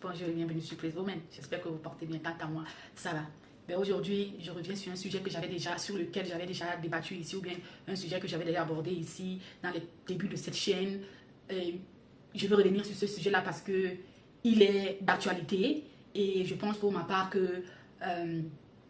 Bonjour et bienvenue sur Praise Women. J'espère que vous portez bien. Quant à moi, ça va. Ben aujourd'hui, je reviens sur un sujet sur lequel j'avais déjà débattu ici, ou bien un sujet que j'avais déjà abordé ici dans les débuts de cette chaîne. Je veux revenir sur ce sujet-là parce que il est d'actualité et je pense pour ma part que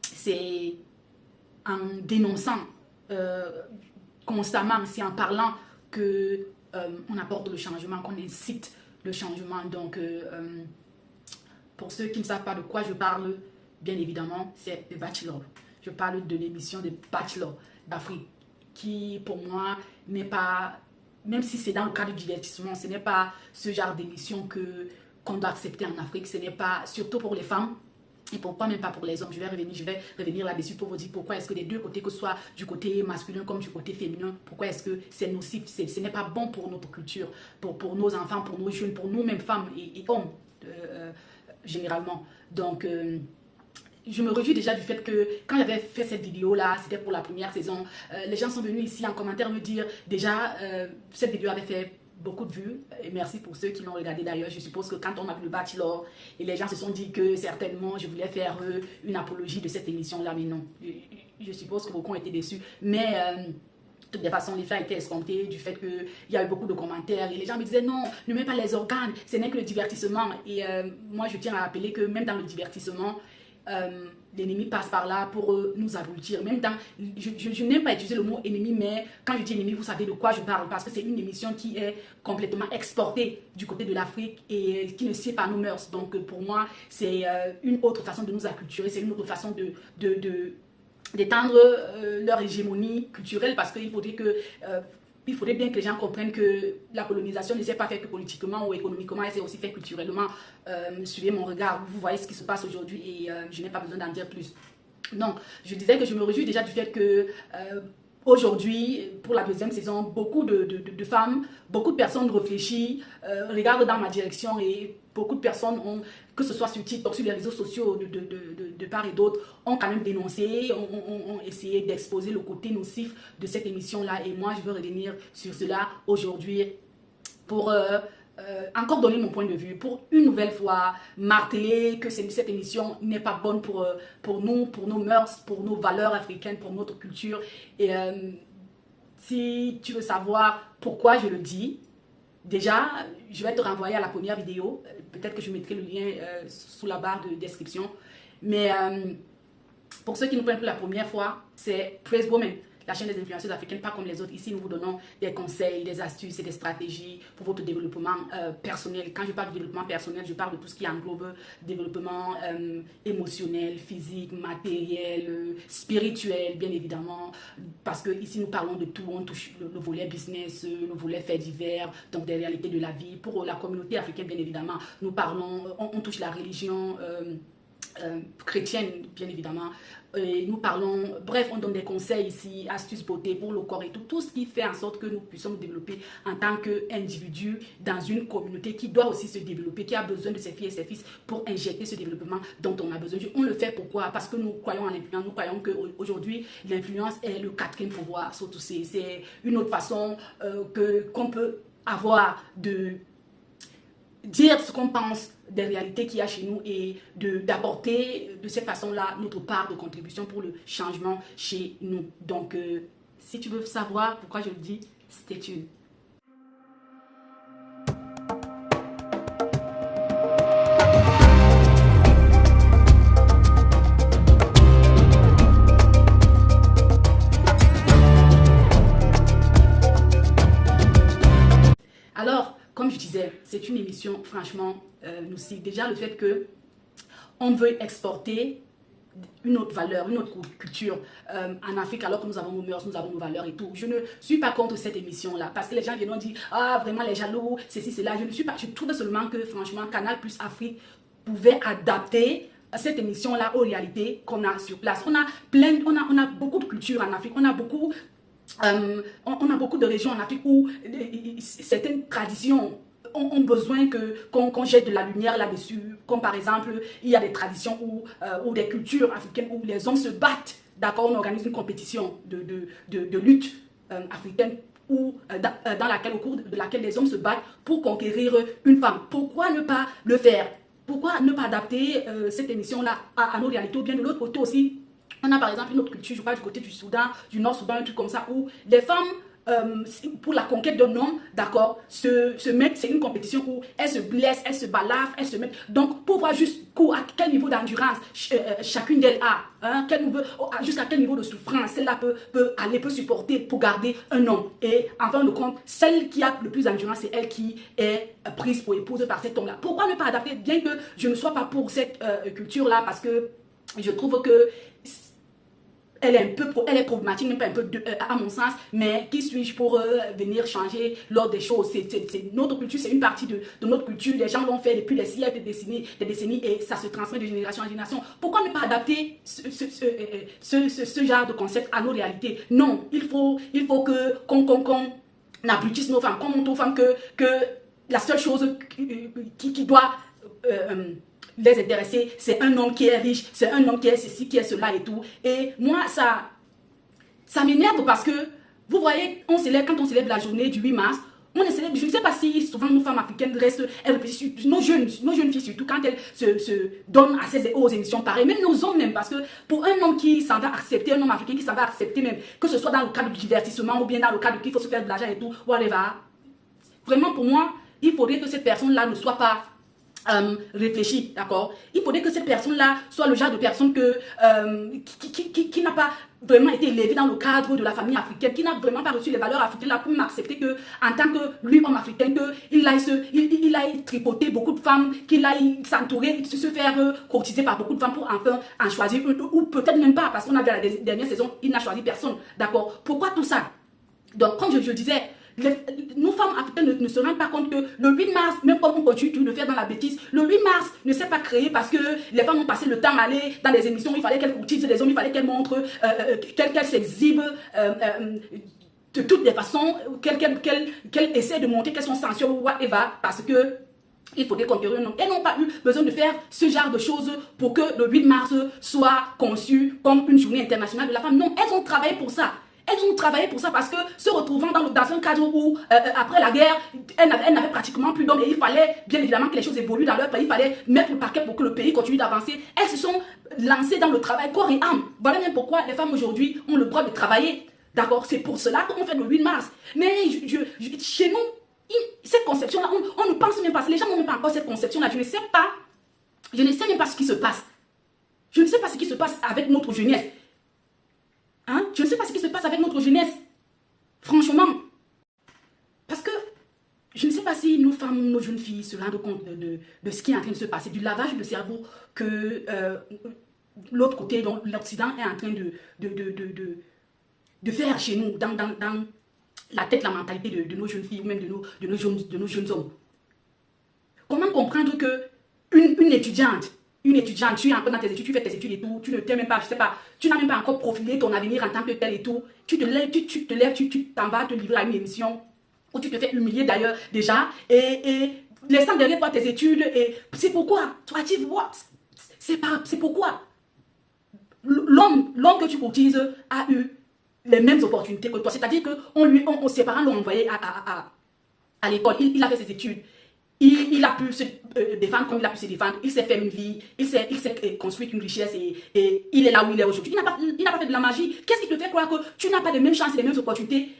c'est en dénonçant constamment, c'est en parlant que on apporte le changement, qu'on incite le changement. Donc, pour ceux qui ne savent pas de quoi je parle, bien évidemment, c'est The Bachelor. Je parle de l'émission de Bachelor d'Afrique, qui pour moi n'est pas, même si c'est dans le cadre du divertissement, ce n'est pas ce genre d'émission qu'on doit accepter en Afrique. Ce n'est pas, surtout pour les femmes, et pourquoi même pas pour les hommes. Je vais revenir là-dessus pour vous dire pourquoi est-ce que des deux côtés, que ce soit du côté masculin comme du côté féminin, pourquoi est-ce que c'est nocif, ce n'est pas bon pour notre culture, pour nos enfants, pour nos jeunes, pour nous-mêmes femmes et hommes, généralement. Donc, je me réjouis déjà du fait que quand j'avais fait cette vidéo-là, c'était pour la première saison, les gens sont venus ici en commentaire me dire, déjà, cette vidéo avait fait beaucoup de vues, et merci pour ceux qui l'ont regardé d'ailleurs. Je suppose que quand on a vu le Bachelor, et les gens se sont dit que certainement je voulais faire une apologie de cette émission-là, mais non. Je suppose que beaucoup ont été déçus, mais de toute façon, les faits étaient escomptés du fait qu'il y a eu beaucoup de commentaires et les gens me disaient non, ne mets pas les organes, ce n'est que le divertissement. Et moi, je tiens à rappeler que même dans le divertissement, l'ennemi passe par là pour nous abrutir. Même dans, je n'aime pas utiliser le mot ennemi, mais quand je dis ennemi, vous savez de quoi je parle, parce que c'est une émission qui est complètement exportée du côté de l'Afrique et qui ne sait pas nos mœurs. Donc pour moi, c'est une autre façon de nous acculturer, c'est une autre façon d'étendre leur hégémonie culturelle, parce qu'il faudrait que il faudrait bien que les gens comprennent que la colonisation ne s'est pas faite que politiquement ou économiquement, elle s'est aussi faite culturellement. Suivez mon regard, vous voyez ce qui se passe aujourd'hui et je n'ai pas besoin d'en dire plus. Donc, je disais que je me réjouis déjà du fait que aujourd'hui, pour la deuxième saison, beaucoup de femmes, beaucoup de personnes réfléchissent, regardent dans ma direction et beaucoup de personnes ont, que ce soit sur TikTok, sur les réseaux sociaux de part et d'autre, ont quand même dénoncé, ont essayé d'exposer le côté nocif de cette émission-là. Et moi, je veux revenir sur cela aujourd'hui pour encore donner mon point de vue, pour une nouvelle fois marteler que cette émission n'est pas bonne pour nous, pour nos mœurs, pour nos valeurs africaines, pour notre culture. Et si tu veux savoir pourquoi je le dis, déjà, je vais te renvoyer à la première vidéo. Peut-être que je mettrai le lien sous la barre de description. Mais pour ceux qui nous prennent pour la première fois, c'est Praise Women, la chaîne des influenceuses africaines, pas comme les autres. Ici, nous vous donnons des conseils, des astuces et des stratégies pour votre développement personnel. Quand je parle de développement personnel, je parle de tout ce qui englobe développement émotionnel, physique, matériel, spirituel, bien évidemment. Parce que ici, nous parlons de tout. On touche le volet business, le volet faits divers, donc des réalités de la vie. Pour la communauté africaine, bien évidemment, nous parlons, on touche la religion chrétienne, bien évidemment. Et nous parlons, bref, on donne des conseils ici, astuces beauté pour le corps et tout ce qui fait en sorte que nous puissions nous développer en tant qu'individu dans une communauté qui doit aussi se développer, qui a besoin de ses filles et ses fils pour injecter ce développement dont on a besoin. On le fait pourquoi? Parce que nous croyons en l'influence, nous croyons qu'aujourd'hui l'influence est le quatrième pouvoir, surtout c'est une autre façon qu'on peut avoir de dire ce qu'on pense des réalités qu'il y a chez nous et d'apporter de cette façon-là notre part de contribution pour le changement chez nous. Donc, si tu veux savoir pourquoi je le dis, stay tuned. Alors, comme je disais, c'est une émission franchement nocive. Déjà, le fait que on veut exporter une autre valeur, une autre culture en Afrique, alors que nous avons nos mœurs, nous avons nos valeurs et tout. Je ne suis pas contre cette émission-là, parce que les gens viennent dire « Ah, vraiment, les jaloux, ceci, cela ». Je ne suis pas, je trouve seulement que, franchement, Canal Plus Afrique pouvait adapter cette émission-là aux réalités qu'on a sur place. On a beaucoup de culture en Afrique, on a beaucoup de régions en Afrique où certaines traditions ont besoin qu'on jette de la lumière là-dessus. Comme par exemple, il y a des traditions ou des cultures africaines où les hommes se battent. D'accord, on organise une compétition de lutte africaine dans laquelle, au cours de laquelle les hommes se battent pour conquérir une femme. Pourquoi ne pas le faire pourquoi ne pas adapter cette émission-là à nos réalités, ou bien de l'autre côté aussi. On a par exemple une autre culture, je parle du côté du Soudan, du Nord-Soudan, un truc comme ça, où les femmes, pour la conquête d'un homme, d'accord, se mettent, c'est une compétition où elles se blessent, elles se balafrent, elles se mettent. Donc, pour voir jusqu'à quel niveau d'endurance chacune d'elles a, hein, jusqu'à quel niveau de souffrance celle-là peut supporter pour garder un homme. Et en fin de compte, celle qui a le plus d'endurance, c'est elle qui est prise pour épouse par cet homme-là. Pourquoi ne pas adapter, bien que je ne sois pas pour cette culture-là, parce que je trouve que elle est problématique, même pas un peu à mon sens, mais qui suis-je pour venir changer l'ordre des choses? C'est notre culture, c'est une partie de notre culture. Les gens l'ont fait depuis des siècles, des décennies, et ça se transmet de génération en génération. Pourquoi ne pas adapter ce genre de concept à nos réalités? Non, il faut qu'on abrutisse nos femmes, qu'on montre aux femmes que la seule chose qui doit les intéresser, c'est un homme qui est riche, c'est un homme qui est ceci, qui est cela et tout. Et moi, ça m'énerve parce que, vous voyez, quand on célèbre la journée du 8 mars, on célèbre, je ne sais pas si souvent nos femmes africaines restent, elles réfléchissent, nos jeunes filles surtout, quand elles se donnent aux émissions pareilles, même nos hommes même, parce que pour un homme qui s'en va accepter, un homme africain qui s'en va accepter même, que ce soit dans le cadre du divertissement ou bien dans le cadre qu'il faut se faire de l'argent et tout, whatever, vraiment pour moi, il faudrait que cette personne-là ne soit pas réfléchie, d'accord? Il faudrait que cette personne-là soit le genre de personne qui n'a pas vraiment été élevée dans le cadre de la famille africaine, qui n'a vraiment pas reçu les valeurs africaines là pour m'accepter que en tant que lui, homme africain, qu'il aille tripoter beaucoup de femmes, qu'il aille s'entourer, se faire courtiser par beaucoup de femmes pour enfin en choisir une, ou peut-être même pas, parce qu'on a vu la dernière saison, il n'a choisi personne, d'accord? Pourquoi tout ça? Donc, comme je disais, nos femmes africaines ne se rendent pas compte que le 8 mars, même comme on continue de le faire dans la bêtise, le 8 mars ne s'est pas créé parce que les femmes ont passé le temps à aller dans des émissions, il fallait qu'elles courtisent les hommes, il fallait qu'elles montrent, qu'elles s'exhibent de toutes les façons, qu'elles essaient de montrer qu'elles sont sensuelles ou whatever, parce que il faudrait conquérir un homme. Elles n'ont pas eu besoin de faire ce genre de choses pour que le 8 mars soit conçu comme une journée internationale de la femme. Non, elles ont travaillé pour ça. Elles ont travaillé pour ça parce que se retrouvant dans un cadre où, après la guerre, elles n'avaient pratiquement plus d'hommes et il fallait bien évidemment que les choses évoluent dans leur pays, il fallait mettre le paquet pour que le pays continue d'avancer. Elles se sont lancées dans le travail corps et âme. Voilà même pourquoi les femmes aujourd'hui ont le droit de travailler. D'accord? C'est pour cela qu'on fait le 8 mars. Mais chez nous, cette conception-là, on ne pense même pas. Les gens n'ont même pas encore cette conception-là. Je ne sais même pas ce qui se passe. Je ne sais pas ce qui se passe avec notre jeunesse. Hein? Je ne sais pas ce qui se passe avec notre jeunesse. Franchement. Parce que je ne sais pas si nos femmes, nos jeunes filles se rendent compte de ce qui est en train de se passer, du lavage de cerveau que l'autre côté, donc l'Occident, est en train de faire chez nous, dans la tête, la mentalité de nos jeunes filles ou même de nos jeunes hommes. Comment comprendre que une étudiante, tu es encore dans tes études, tu fais tes études et tout, tu ne t'es même pas, je sais pas, tu n'as même pas encore profilé ton avenir en tant que tel et tout, tu te lèves, tu t'en vas te livrer à une émission où tu te fais humilier d'ailleurs déjà et laissant derrière toi tes études et c'est pourquoi, to achieve what? C'est pourquoi l'homme que tu courtises a eu les mêmes opportunités que toi, c'est-à-dire que ses parents l'ont envoyé à l'école, il a fait ses études. Il a pu se défendre comme il a pu se défendre. Il s'est fait une vie, il s'est construit une richesse et il est là où il est aujourd'hui. Il n'a pas fait de la magie. Qu'est-ce qui te fait croire que tu n'as pas les mêmes chances et les mêmes opportunités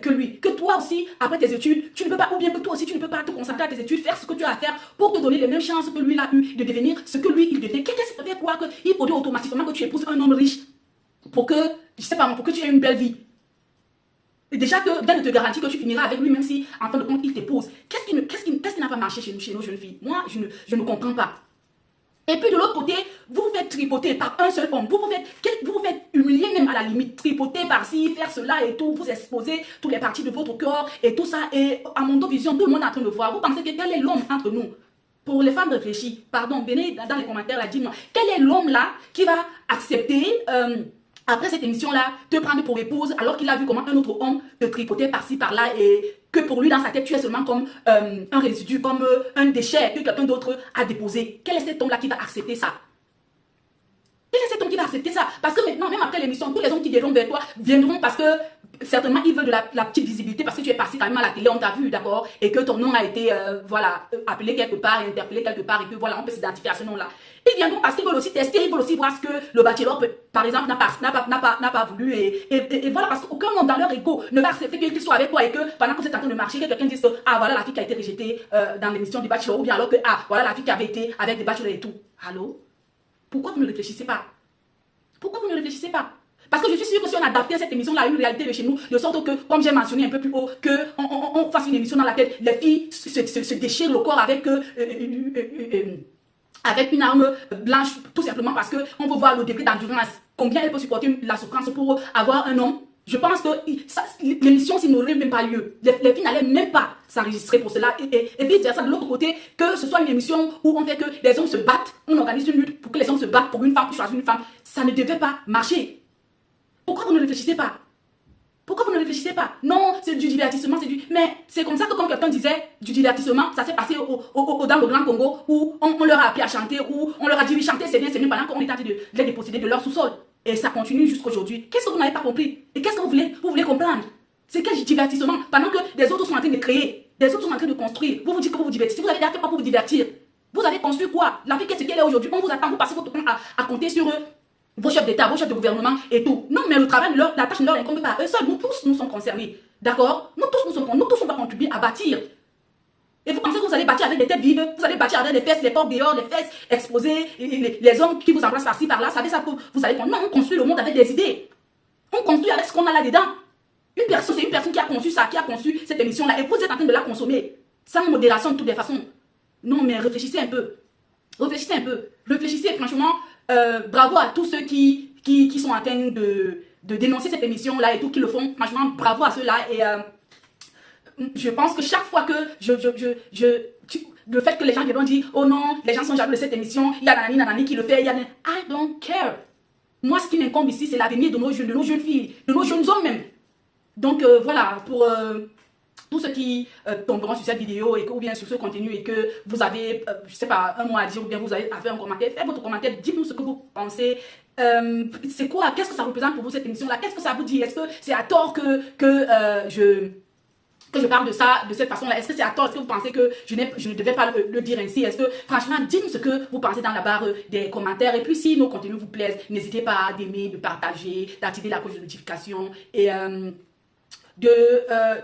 que lui? Que toi aussi, après tes études, tu ne peux pas, ou bien que toi aussi, tu ne peux pas te concentrer à tes études, faire ce que tu as à faire pour te donner les mêmes chances que lui a eu de devenir ce que lui il devient. Qu'est-ce qui te fait croire qu'il faudrait automatiquement que tu épouses un homme riche pour que, je sais pas, pour que tu aies une belle vie? Et déjà que Ben te garantit que tu finiras avec lui, même si en fin de compte il t'épouse. Qu'est-ce qui n'a pas marché chez nos jeunes filles? Moi, je ne comprends pas. Et puis de l'autre côté, vous vous faites tripoter par un seul homme. Vous vous faites humilier même à la limite. Tripoter par-ci, faire cela et tout. Vous exposez toutes les parties de votre corps et tout ça. Et à mon vision, tout le monde est en train de voir. Vous pensez que quel est l'homme entre nous? Pour les femmes réfléchies, pardon, venez dans les commentaires là, dis-moi. Quel est l'homme là qui va accepter... après cette émission-là, te prendre pour épouse alors qu'il a vu comment un autre homme te tripotait par-ci, par-là et que pour lui, dans sa tête, tu es seulement comme un résidu, comme un déchet que quelqu'un d'autre a déposé. Quel est cet homme-là qui va accepter ça? Quel est cet homme qui va accepter ça? Parce que maintenant, même après l'émission, tous les hommes qui viendront vers toi viendront parce que certainement, ils veulent de la petite visibilité parce que tu es passé quand même à la télé, on t'a vu, d'accord, et que ton nom a été, voilà, appelé quelque part, interpellé quelque part, et que voilà, on peut s'identifier à ce nom-là. Ils viendront parce qu'ils veulent aussi tester, ils veulent aussi voir ce que le bachelor, par exemple, n'a pas voulu, et voilà, parce qu'aucun homme dans leur ego ne va accepter qu'il soit avec toi et que pendant que vous êtes en train de marcher, que quelqu'un dise que, ah, voilà la fille qui a été rejetée dans l'émission du bachelor, ou bien alors que, ah, voilà la fille qui avait été avec des bachelors et tout. Allô? Pourquoi vous ne réfléchissez pas? Pourquoi vous ne réfléchissez pas? Parce que je suis sûre que si on adaptait cette émission-là à une réalité de chez nous, de sorte que, comme j'ai mentionné un peu plus haut, qu'on fasse une émission dans laquelle les filles se déchirent le corps avec une arme blanche, tout simplement parce qu'on veut voir le degré d'endurance, combien elle peut supporter la souffrance pour avoir un homme. Je pense que l'émission s'il n'aurait même pas lieu. Les filles n'allaient même pas s'enregistrer pour cela. Et vice versa, de l'autre côté, que ce soit une émission où on fait que les hommes se battent, on organise une lutte pour que les hommes se battent pour une femme, pour choisir une femme, ça ne devait pas marcher. Pourquoi vous ne réfléchissez pas? Pourquoi vous ne réfléchissez pas? Non, c'est du divertissement, c'est du... Mais c'est comme ça que, comme quelqu'un disait, du divertissement, ça s'est passé dans le Grand Congo, où on leur a appris à chanter, où on leur a dit, oui, chanter, c'est bien, pendant qu'on est en train de les déposséder de leur sous-sol. Et ça continue jusqu'à aujourd'hui. Qu'est-ce que vous n'avez pas compris? Et qu'est-ce que vous voulez comprendre? C'est quel divertissement? Pendant que des autres sont en train de créer, des autres sont en train de construire, vous vous dites que vous vous divertissez. Vous avez déjà fait quoi pour vous divertir? Vous avez construit quoi? La vie, qu'est-ce qu'elle est aujourd'hui? On vous attend, vous passez votre temps à compter sur eux. Vos chefs d'État, vos chefs de gouvernement et tout. Non, mais le travail, la tâche ne leur incombe pas à eux seuls. Nous tous, nous sommes concernés. D'accord? Nous tous, on va contribuer à bâtir. Et vous pensez que vous allez bâtir avec des têtes vides, vous allez bâtir avec les fesses, les portes dehors, les fesses exposées, les hommes qui vous embrassent par-ci, par-là. Savez ça que vous allez... Non, on construit le monde avec des idées. On construit avec ce qu'on a là-dedans. Une personne, c'est une personne qui a conçu ça, qui a conçu cette émission-là. Et vous êtes en train de la consommer. Sans modération de toutes les façons. Non, mais réfléchissez un peu. Réfléchissez un peu. Réfléchissez, franchement. Bravo à tous ceux qui sont en train de dénoncer cette émission-là et tout, qui le font. Franchement, bravo à ceux-là. Et je pense que chaque fois que le fait que les gens viennent dire, oh non, les gens sont jaloux de cette émission, il y a nanani qui le fait, il y a... I don't care. Moi, ce qui m'incombe ici, c'est l'avenir de nos jeunes filles, de nos jeunes hommes même. Donc, voilà, pour... tous ceux qui tomberont sur cette vidéo ou bien sur ce contenu et que vous avez, je sais pas, un mot à dire ou bien vous avez fait un commentaire, faites votre commentaire, dites-nous ce que vous pensez. C'est quoi? Qu'est-ce que ça représente pour vous cette émission-là? Qu'est-ce que ça vous dit? Est-ce que c'est à tort que je parle de ça de cette façon-là? Est-ce que c'est à tort? Est-ce que vous pensez que je ne devais pas le dire ainsi? Est-ce que, franchement, dites-nous ce que vous pensez dans la barre des commentaires. Et puis, si nos contenus vous plaisent, n'hésitez pas d'aimer, de partager, d'activer la cloche de notification et...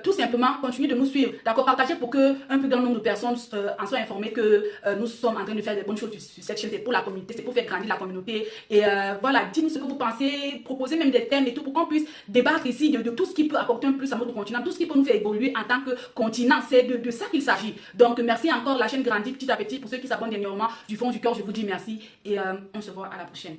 tout simplement continuer de nous suivre, d'accord, partager pour que un plus grand nombre de personnes en soient informées que nous sommes en train de faire des bonnes choses sur cette chaîne. C'est pour la communauté, c'est pour faire grandir la communauté. Et voilà, dites-nous ce que vous pensez, proposez même des thèmes et tout pour qu'on puisse débattre ici de tout ce qui peut apporter un plus à notre continent, tout ce qui peut nous faire évoluer en tant que continent. C'est de ça qu'il s'agit. Donc merci encore, la chaîne grandit petit à petit. Pour ceux qui s'abonnent dernièrement, du fond du cœur, je vous dis merci et on se voit à la prochaine.